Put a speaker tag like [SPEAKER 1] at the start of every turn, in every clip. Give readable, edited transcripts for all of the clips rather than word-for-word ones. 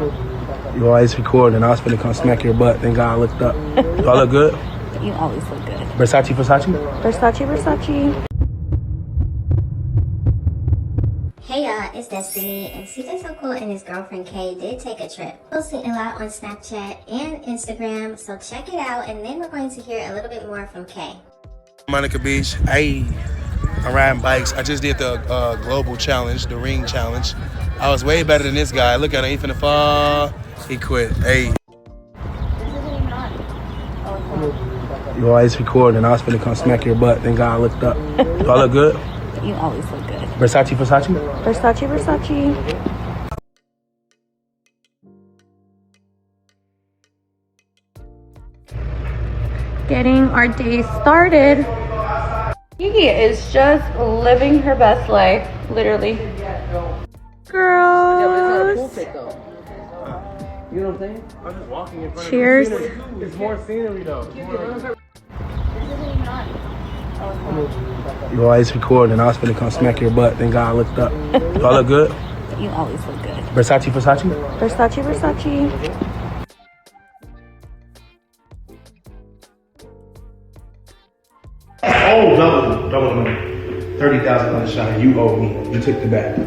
[SPEAKER 1] You always record, and I was finna come smack your butt. Then God looked up. Do I look good?
[SPEAKER 2] You always look good.
[SPEAKER 1] Versace, Versace?
[SPEAKER 2] Versace, Versace.
[SPEAKER 3] Hey y'all, it's Destiny, and CJ So Cool and his girlfriend Kay did take a trip. Posting a lot on Snapchat and Instagram, so check it out, and then we're going to hear a little bit more from Kay.
[SPEAKER 1] Monica Beach, I'm riding bikes. I just did the global challenge, the ring challenge. I was way better than this guy. Look at him, he finna fall. He quit. Hey. You always record, and I was finna come smack your butt. Then God looked up. Do I look good?
[SPEAKER 2] You always look good.
[SPEAKER 1] Versace, Versace?
[SPEAKER 2] Versace, Versace. Getting our day started. Kiki is just living her best life, literally. Girls.
[SPEAKER 4] You know what I'm saying? I'm just walking in front
[SPEAKER 2] Cheers.
[SPEAKER 4] of the It's more scenery though.
[SPEAKER 1] You always record, and I was finna come smack your butt. Then God looked up. Do I look good?
[SPEAKER 2] You always look good.
[SPEAKER 1] Versace, Versace?
[SPEAKER 2] Versace, Versace.
[SPEAKER 1] Oh, double. $30,000 shot. You owe me. You took the back.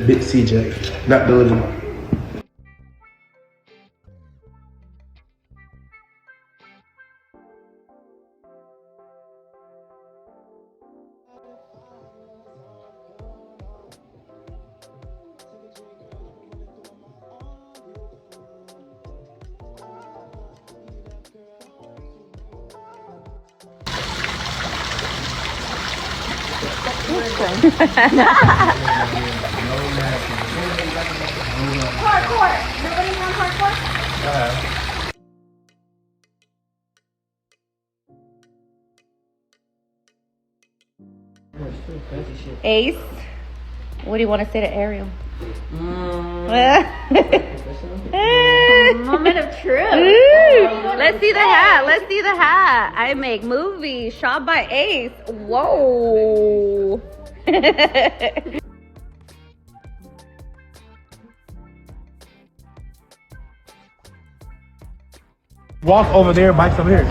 [SPEAKER 1] Big CJ. Not delivered.
[SPEAKER 3] Hardcore! Nobody on hardcore?
[SPEAKER 2] Ace, what do you want to say to Ariel?
[SPEAKER 3] Moment of truth.
[SPEAKER 2] Let's see the hat. Let's see the hat. I make movies. Shot by Ace. Whoa.
[SPEAKER 1] Walk over there, bike's over here.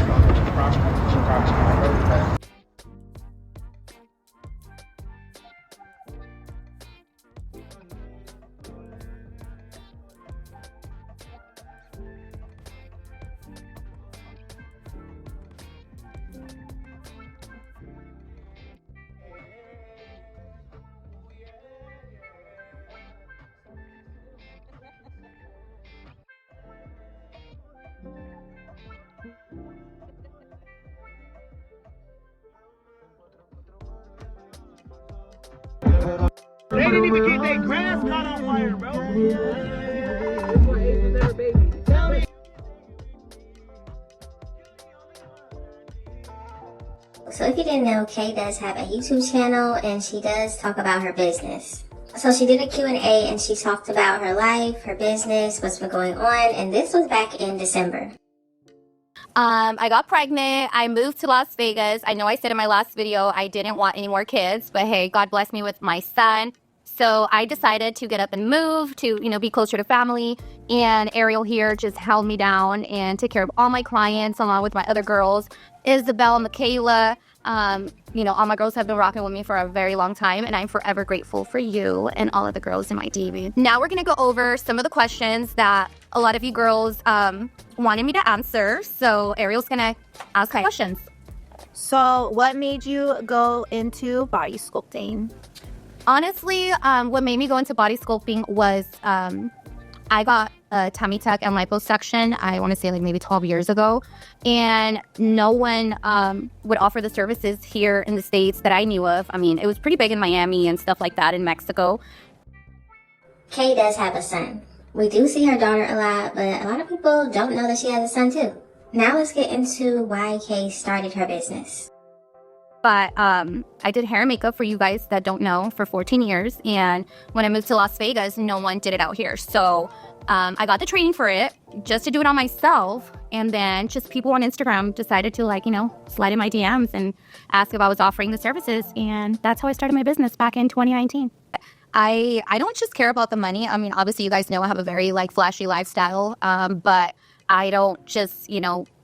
[SPEAKER 4] They didn't even get their grass caught on fire, bro.
[SPEAKER 3] So if you didn't know, Kay does have a YouTube channel, and she does talk about her business. So she did a Q&A, and she talked about her life, her business, what's been going on, and this was back in December.
[SPEAKER 5] I got pregnant. I moved to Las Vegas. I know I said in my last video I didn't want any more kids, but hey, God blessed me with my son. So I decided to get up and move to, be closer to family. And Ariel here just held me down and took care of all my clients along with my other girls, Isabel, Michaela. All my girls have been rocking with me for a very long time, and I'm forever grateful for you and all of the girls in my TV. Now we're going to go over some of the questions that a lot of you girls wanted me to answer. So Ariel's going to ask questions.
[SPEAKER 6] So what made you go into body sculpting?
[SPEAKER 5] Honestly, what made me go into body sculpting was I got a tummy tuck and liposuction, I want to say like maybe 12 years ago. And no one would offer the services here in the States that I knew of. I mean, it was pretty big in Miami and stuff like that in Mexico.
[SPEAKER 3] Kay does have a son. We do see her daughter a lot, but a lot of people don't know that she has a son too. Now let's get into why Kay started her business.
[SPEAKER 5] But I did hair and makeup, for you guys that don't know, for 14 years. And when I moved to Las Vegas, no one did it out here. So I got the training for it just to do it on myself. And then just people on Instagram decided to slide in my DMs and ask if I was offering the services. And that's how I started my business back in 2019. I don't just care about the money. I mean, obviously, you guys know I have a very like flashy lifestyle, but I don't just,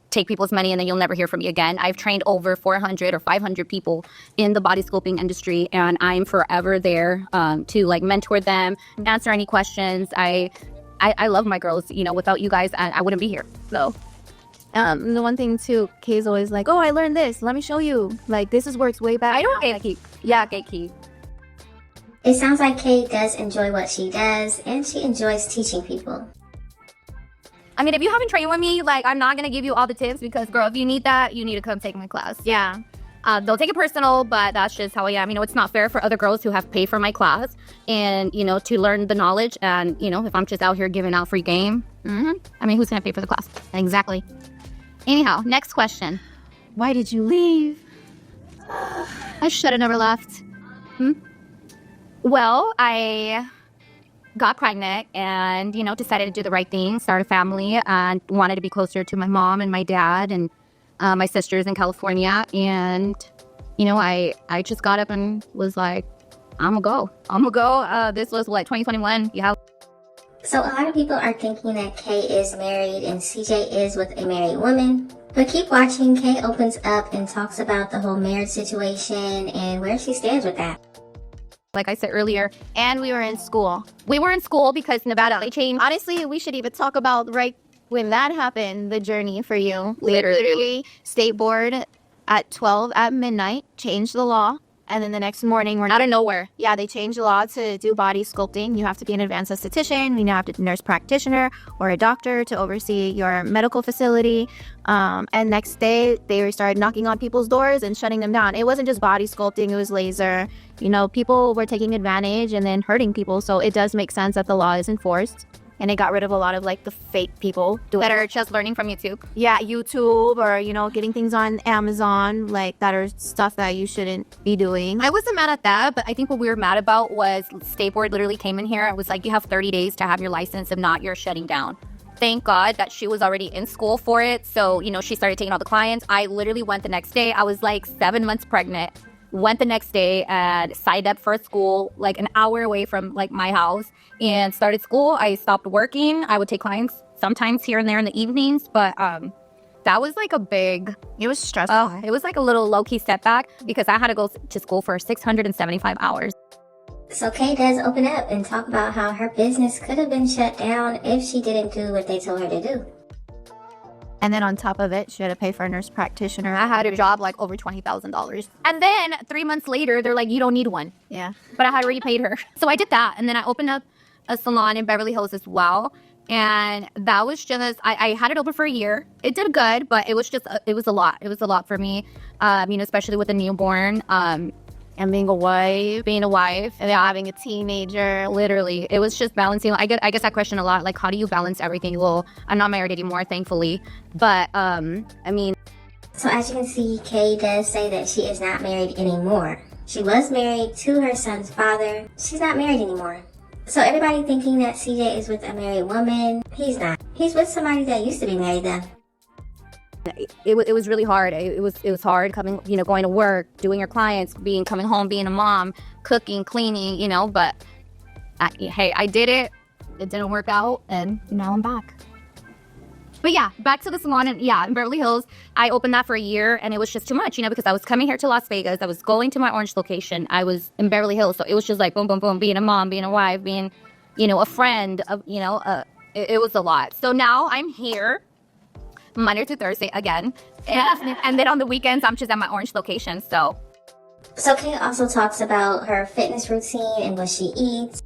[SPEAKER 5] take people's money and then you'll never hear from me again. I've trained over 400 or 500 people in the body sculpting industry, and I'm forever there to like mentor them, answer any questions. I love my girls. Without you guys, I wouldn't be here. So.
[SPEAKER 6] The one thing too, Kay's always like, oh, I learned this. Let me show you. Like, this works way better.
[SPEAKER 5] I don't gatekeep. Yeah, gatekeep.
[SPEAKER 3] It sounds like Kay does enjoy what she does, and she enjoys teaching people.
[SPEAKER 5] I mean, if you haven't trained with me, like, I'm not going to give you all the tips because, girl, if you need that, you need to come take my class.
[SPEAKER 6] Yeah.
[SPEAKER 5] Don't take it personal, but that's just how I am. It's not fair for other girls who have paid for my class and, to learn the knowledge. And, if I'm just out here giving out free game, I mean, who's going to pay for the class? Exactly. Anyhow, next question.
[SPEAKER 6] Why did you leave?
[SPEAKER 5] I should have never left. Well, I got pregnant and, decided to do the right thing, start a family, and wanted to be closer to my mom and my dad and my sisters in California. And, I just got up and was like, I'm gonna go. This was 2021. Yeah.
[SPEAKER 3] So a lot of people are thinking that Kay is married and CJ is with a married woman. But keep watching. Kay opens up and talks about the whole marriage situation and where she stands with that.
[SPEAKER 5] Like I said earlier,
[SPEAKER 6] And we were in school.
[SPEAKER 5] we were in school because Nevada, they changed.
[SPEAKER 6] Honestly, we should even talk about right when that happened, the journey for you. Literally, state board at 12 at midnight changed the law. And then the next morning, we're
[SPEAKER 5] Out of nowhere.
[SPEAKER 6] Yeah, they changed the law to do body sculpting. You have to be an advanced esthetician. You now have to be a nurse practitioner or a doctor to oversee your medical facility. And next day, they started knocking on people's doors and shutting them down. It wasn't just body sculpting, it was laser. People were taking advantage and then hurting people. So it does make sense that the law is enforced. And it got rid of a lot of like the fake people
[SPEAKER 5] That are just learning from YouTube.
[SPEAKER 6] Yeah, YouTube or, getting things on Amazon, like that are stuff that you shouldn't be doing.
[SPEAKER 5] I wasn't mad at that, but I think what we were mad about was State Board literally came in here and was like, you have 30 days to have your license. If not, you're shutting down. Thank God that she was already in school for it. So, she started taking all the clients. I literally went the next day. I was like 7 months pregnant. Went the next day and signed up for school like an hour away from like my house and started school. I stopped working. I would take clients sometimes here and there in the evenings, but that was like
[SPEAKER 6] It was stressful.
[SPEAKER 5] Oh, it was like a little low-key setback because I had to go to school for 675 hours.
[SPEAKER 3] So Kay does open up and talk about how her business could have been shut down if she didn't do what they told her to do.
[SPEAKER 6] And then on top of it, she had to pay for a nurse practitioner.
[SPEAKER 5] I had a job like over $20,000. And then 3 months later, they're like, you don't need one.
[SPEAKER 6] Yeah.
[SPEAKER 5] But I had already paid her. So I did that. And then I opened up a salon in Beverly Hills as well. And that was just, I had it open for a year. It did good, but it was a lot. It was a lot for me, especially with a newborn.
[SPEAKER 6] And being a wife.
[SPEAKER 5] And
[SPEAKER 6] then having a teenager.
[SPEAKER 5] Literally, it was just balancing. I guess that question a lot, like, how do you balance everything? Well, I'm not married anymore, thankfully. But,
[SPEAKER 3] So as you can see, Kay does say that she is not married anymore. She was married to her son's father. She's not married anymore. So everybody thinking that CJ is with a married woman, he's not. He's with somebody that used to be married though.
[SPEAKER 5] It was really hard. It was hard coming, going to work, doing your clients, coming home, being a mom, cooking, cleaning, but hey, I did it. It didn't work out, and now I'm back. But yeah, back to the salon, and in Beverly Hills, I opened that for a year, and it was just too much, because I was coming here to Las Vegas, I was going to my Orange location, I was in Beverly Hills, so it was just like boom, boom, boom, being a mom, being a wife, being, a friend, it was a lot. So now I'm here Monday to Thursday again, and then on the weekends, I'm just at my Orange location, so.
[SPEAKER 3] So Kay also talks about her fitness routine and what she eats.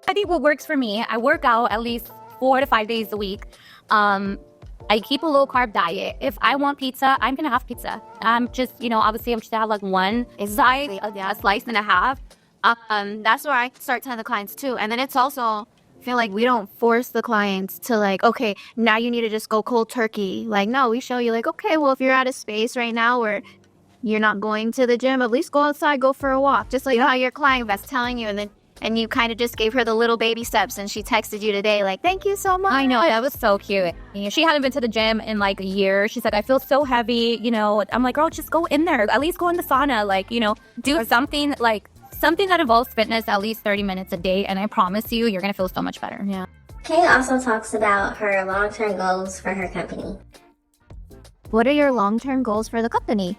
[SPEAKER 5] I think what works for me, I work out at least 4 to 5 days a week. I keep a low carb diet. If I want pizza, I'm gonna have pizza. I'm just, obviously I'm just gonna have like one slice, a slice and a half.
[SPEAKER 6] That's where I start telling the clients too. And then it's also, I feel like we don't force the clients to like, okay, now you need to just go cold turkey. Like, no, we show you like, okay, well, if you're at a space right now where you're not going to the gym, at least go outside, go for a walk. Just like how your client was telling you, and you kind of just gave her the little baby steps, and she texted you today like, thank you so much.
[SPEAKER 5] I know, that was so cute. She hadn't been to the gym in like a year. She's like, I feel so heavy, I'm like, girl, just go in there. At least go in the sauna, like, do something like something that involves fitness at least 30 minutes a day, and I promise you, you're gonna feel so much better.
[SPEAKER 6] Yeah.
[SPEAKER 3] Kay also talks about her long-term goals for her company.
[SPEAKER 6] What are your long-term goals for the company?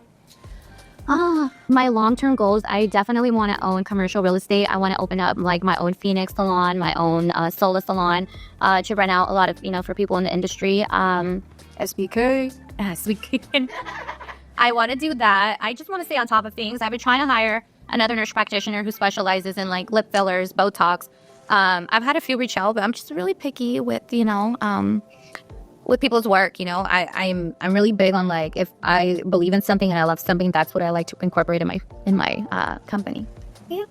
[SPEAKER 5] My long-term goals, I definitely want to own commercial real estate. I want to open up like my own Phoenix salon, my own solo salon, to rent out a lot of, for people in the industry. SBK. I want to do that. I just want to stay on top of things. I've been trying to hire another nurse practitioner who specializes in like lip fillers, Botox. I've had a few reach out, but I'm just really picky with, with people's work. I'm really big on like, if I believe in something and I love something, that's what I like to incorporate in my company. Yeah.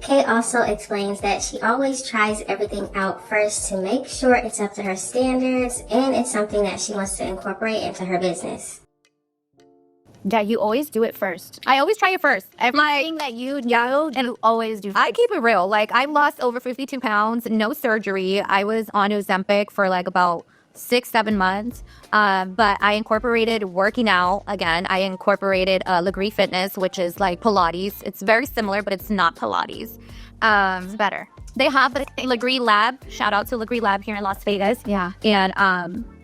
[SPEAKER 3] Kay also explains that she always tries everything out first to make sure it's up to her standards and it's something that she wants to incorporate into her business.
[SPEAKER 6] Yeah, you always do it first.
[SPEAKER 5] I always try it first.
[SPEAKER 6] Everything that you and always do.
[SPEAKER 5] I keep it real. Like, I lost over 52 pounds, no surgery. I was on Ozempic for like about 6-7 months, but I incorporated working out again. I incorporated Legree Fitness, which is like Pilates. It's very similar, but it's not Pilates.
[SPEAKER 6] It's better.
[SPEAKER 5] They have the Legree Lab. Shout out to Legree Lab here in Las Vegas.
[SPEAKER 6] Yeah.
[SPEAKER 5] And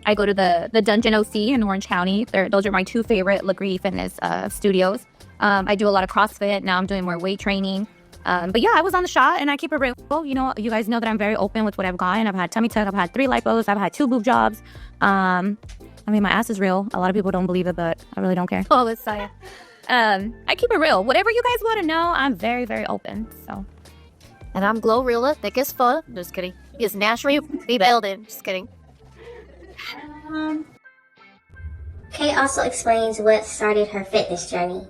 [SPEAKER 5] I go to the Dungeon OC in Orange County. Those are my two favorite Legree Fitness studios. I do a lot of CrossFit. Now I'm doing more weight training. But yeah, I was on the shot and I keep it real. You guys know that I'm very open with what I've gotten. I've had tummy tuck, I've had 3 lipos, I've had 2 boob jobs. My ass is real. A lot of people don't believe it, but I really don't care.
[SPEAKER 6] Oh, let's say.
[SPEAKER 5] I keep it real. Whatever you guys want to know, I'm very, very open. So.
[SPEAKER 6] And I'm Glorilla, thick as fuck. Just kidding. It's naturally rebuilding. Just kidding.
[SPEAKER 3] Kay also explains what started her fitness journey.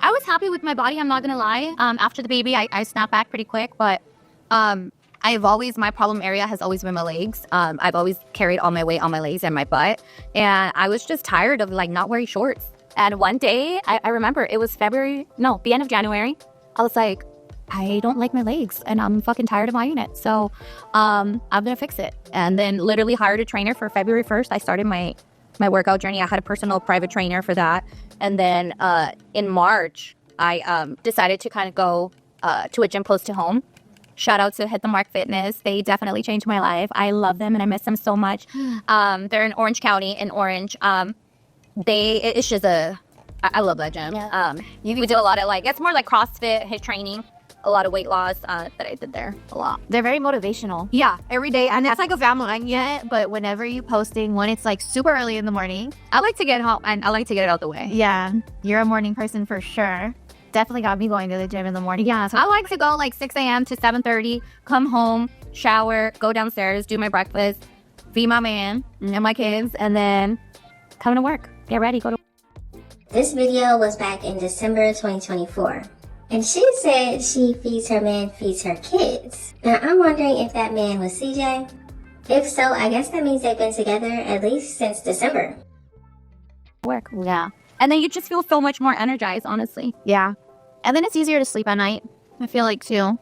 [SPEAKER 5] I was happy with my body, I'm not gonna lie. After the baby, I snapped back pretty quick, but my problem area has always been my legs. I've always carried all my weight on my legs and my butt, and I was just tired of like not wearing shorts. And one day, I remember it was the end of January, I was like, I don't like my legs and I'm fucking tired of my unit. So I'm gonna fix it. And then literally hired a trainer for February 1st. I started my workout journey. I had a personal private trainer for that. And then in March, I decided to kind of go to a gym close to home. Shout out to Hit the Mark Fitness. They definitely changed my life. I love them and I miss them so much. They're in Orange County, in Orange. It's just I love that gym. Yeah. You do a lot of it's more like CrossFit, HIIT training. A lot of weight loss that I did there a lot.
[SPEAKER 6] They're very motivational.
[SPEAKER 5] Yeah, every day. And
[SPEAKER 6] It's like a family yet, but whenever you posting, when it's like super early in the morning,
[SPEAKER 5] I like to get home and I like to get it out the way.
[SPEAKER 6] Yeah, you're a morning person for sure. Definitely got me going to the gym in the morning.
[SPEAKER 5] Yeah, so I like to go like 6 a.m. to 7:30, come home, shower, go downstairs, do my breakfast, feed my man and my kids, and then come to work, get ready, go to work.
[SPEAKER 3] This video was back in December 2024. And she said she feeds her man, feeds her kids. Now, I'm wondering if that man was CJ. If so, I guess that means they've been together at least since December.
[SPEAKER 5] Work, yeah. And then you just feel so much more energized, honestly.
[SPEAKER 6] Yeah. And then it's easier to sleep at night, I feel like, too.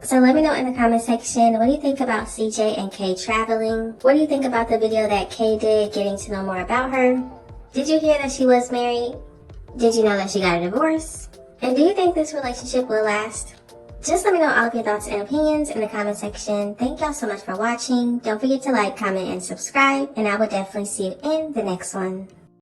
[SPEAKER 3] So let me know in the comment section, what do you think about CJ and Kay traveling? What do you think about the video that Kay did, getting to know more about her? Did you hear that she was married? Did you know that she got a divorce? And do you think this relationship will last? Just let me know all of your thoughts and opinions in the comment section. Thank y'all so much for watching. Don't forget to like, comment, and subscribe. And I will definitely see you in the next one.